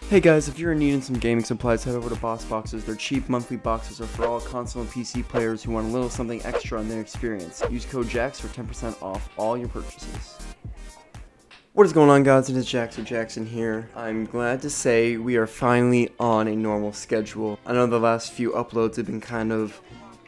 Hey guys, if you're needing some gaming supplies, head over to Boss Boxes. Their cheap monthly boxes are for all console and PC players who want a little something extra on their experience. Use code JAX for 10% off all your purchases. What is going on, guys? It is Jax or Jackson here. I'm glad to say we are finally on a normal schedule. I know the last few uploads have been kind of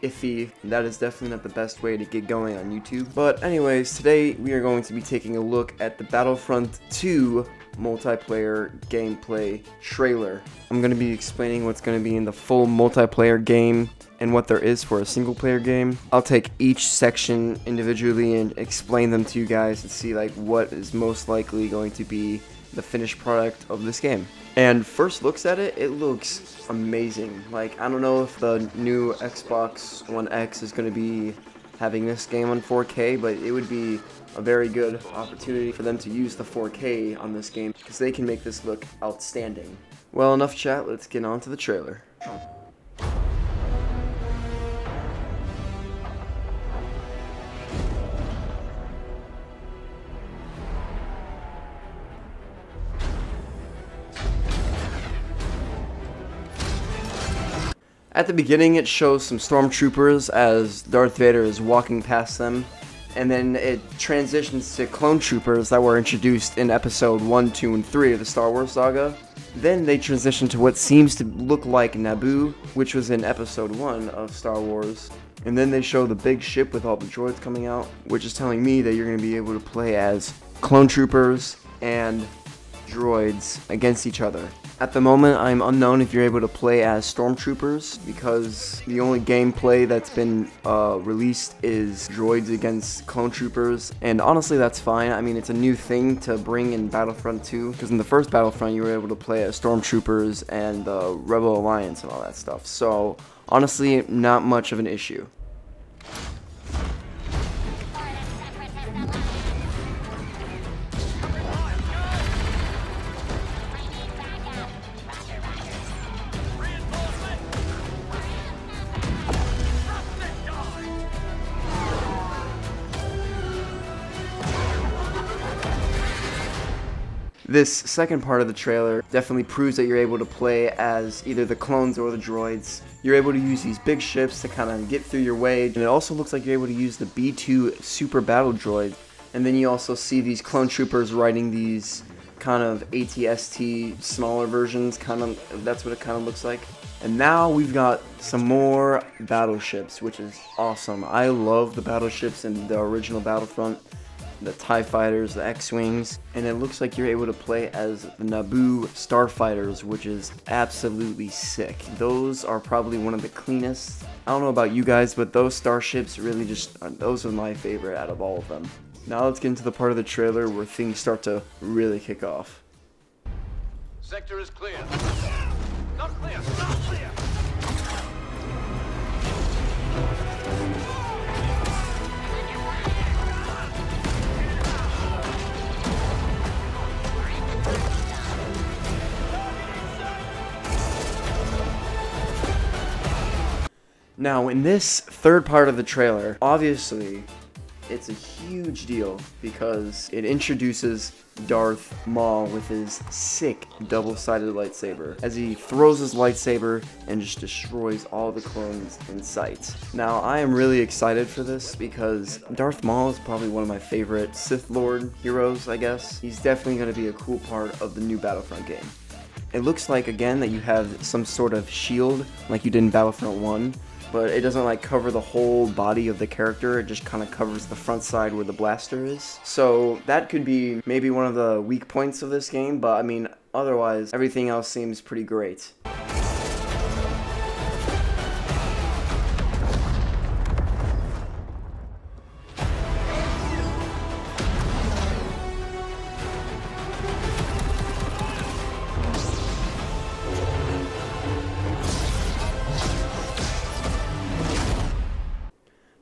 iffy. That is definitely not the best way to get going on YouTube. But anyways, today we are going to be taking a look at the Battlefront 2 multiplayer gameplay trailer. I'm going to be explaining what's going to be in the full multiplayer game and what there is for a single player game. I'll take each section individually and explain them to you guys to see like what is most likely going to be the finished product of this game. And first looks at it, it looks amazing. Like, I don't know if the new Xbox One X is going to be having this game on 4K, but it would be a very good opportunity for them to use the 4K on this game because they can make this look outstanding. Well, enough chat, let's get on to the trailer. At the beginning, it shows some stormtroopers as Darth Vader is walking past them, and then it transitions to clone troopers that were introduced in episode 1, 2, and 3 of the Star Wars saga. Then they transition to what seems to look like Naboo, which was in episode 1 of Star Wars. And then they show the big ship with all the droids coming out, which is telling me that you're going to be able to play as clone troopers and droids against each other. At the moment, I'm unknown if you're able to play as stormtroopers because the only gameplay that's been released is droids against clone troopers, and honestly that's fine. I mean, it's a new thing to bring in Battlefront 2 because in the first Battlefront you were able to play as stormtroopers and the Rebel Alliance and all that stuff, so honestly not much of an issue. This second part of the trailer definitely proves that you're able to play as either the clones or the droids. You're able to use these big ships to kind of get through your way, and it also looks like you're able to use the B-2 super battle droid. And then you also see these clone troopers riding these kind of AT-ST smaller versions, that's what it kind of looks like. And now we've got some more battleships, which is awesome. I love the battleships in the original Battlefront. The TIE Fighters, the X-Wings, and it looks like you're able to play as the Naboo Starfighters, which is absolutely sick. Those are probably one of the cleanest. I don't know about you guys, but those starships really those are my favorite out of all of them. Now let's get into the part of the trailer where things start to really kick off. Sector is clear. Not clear, not clear. Now, in this third part of the trailer, obviously, it's a huge deal because it introduces Darth Maul with his sick double-sided lightsaber as he throws his lightsaber and just destroys all the clones in sight. Now, I am really excited for this because Darth Maul is probably one of my favorite Sith Lord heroes, I guess. He's definitely going to be a cool part of the new Battlefront game. It looks like, again, that you have some sort of shield like you did in Battlefront 1. But it doesn't like cover the whole body of the character, it just kind of covers the front side where the blaster is. So that could be maybe one of the weak points of this game, but I mean, otherwise, everything else seems pretty great.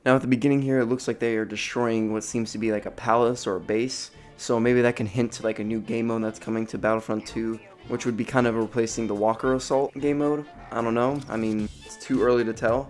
Now at the beginning here, it looks like they are destroying what seems to be like a palace or a base, so maybe that can hint to like a new game mode that's coming to Battlefront 2, which would be kind of replacing the Walker Assault game mode. I don't know, I mean, it's too early to tell.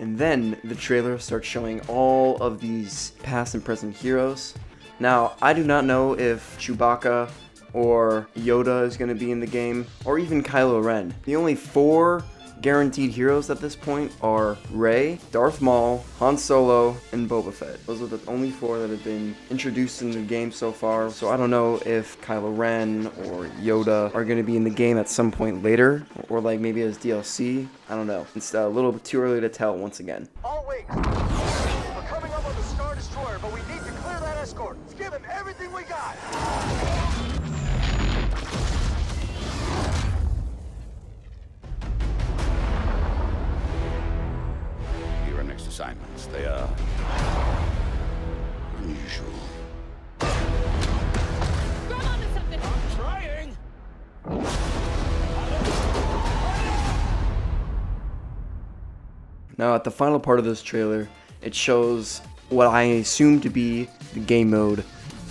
And then the trailer starts showing all of these past and present heroes. Now, I do not know if Chewbacca or Yoda is going to be in the game, or even Kylo Ren. The only 4 guaranteed heroes at this point are Rey, Darth Maul, Han Solo, and Boba Fett. Those are the only 4 that have been introduced in the game so far. So I don't know if Kylo Ren or Yoda are going to be in the game at some point later, or like maybe as DLC. I don't know. It's a little bit too early to tell once again. All wings. We're coming up on the Star Destroyer, but we need to clear that escort. Let's give him everything we got. Your next assignments, they are unusual. Grab onto something. I'm trying. Now at the final part of this trailer, it shows what I assume to be the game mode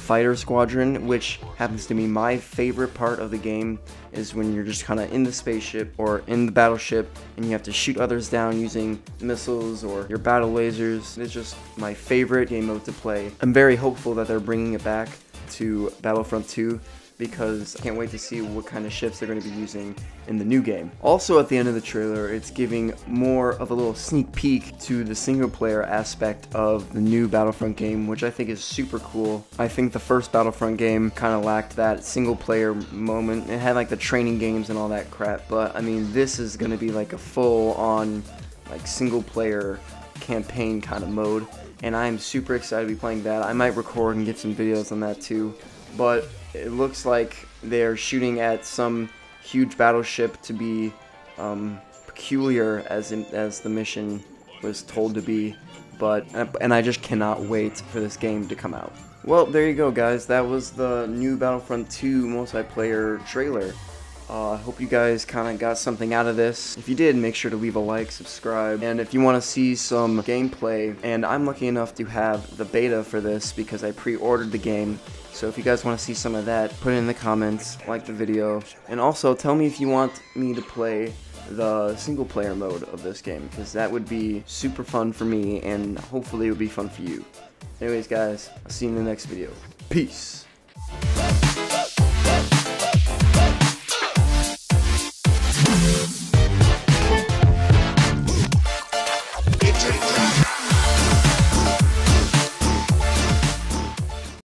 Fighter Squadron, which happens to be my favorite part of the game, is when you're just kind of in the spaceship or in the battleship and you have to shoot others down using missiles or your battle lasers. It's just my favorite game mode to play. I'm very hopeful that they're bringing it back to Battlefront 2, because I can't wait to see what kind of ships they're going to be using in the new game. Also at the end of the trailer, it's giving more of a little sneak peek to the single player aspect of the new Battlefront game, which I think is super cool. I think the first Battlefront game kind of lacked that single player moment. It had like the training games and all that crap, but I mean this is going to be like a full on like single player campaign kind of mode, and I'm super excited to be playing that. I might record and get some videos on that too, but it looks like they're shooting at some huge battleship to be peculiar as the mission was told to be, and I just cannot wait for this game to come out. Well, there you go guys, that was the new Battlefront 2 multiplayer trailer. I hope you guys kind of got something out of this. If you did, make sure to leave a like, subscribe, and if you want to see some gameplay, and I'm lucky enough to have the beta for this because I pre-ordered the game, so if you guys want to see some of that, put it in the comments, like the video, and also tell me if you want me to play the single player mode of this game, because that would be super fun for me, and hopefully it would be fun for you. Anyways guys, I'll see you in the next video. Peace!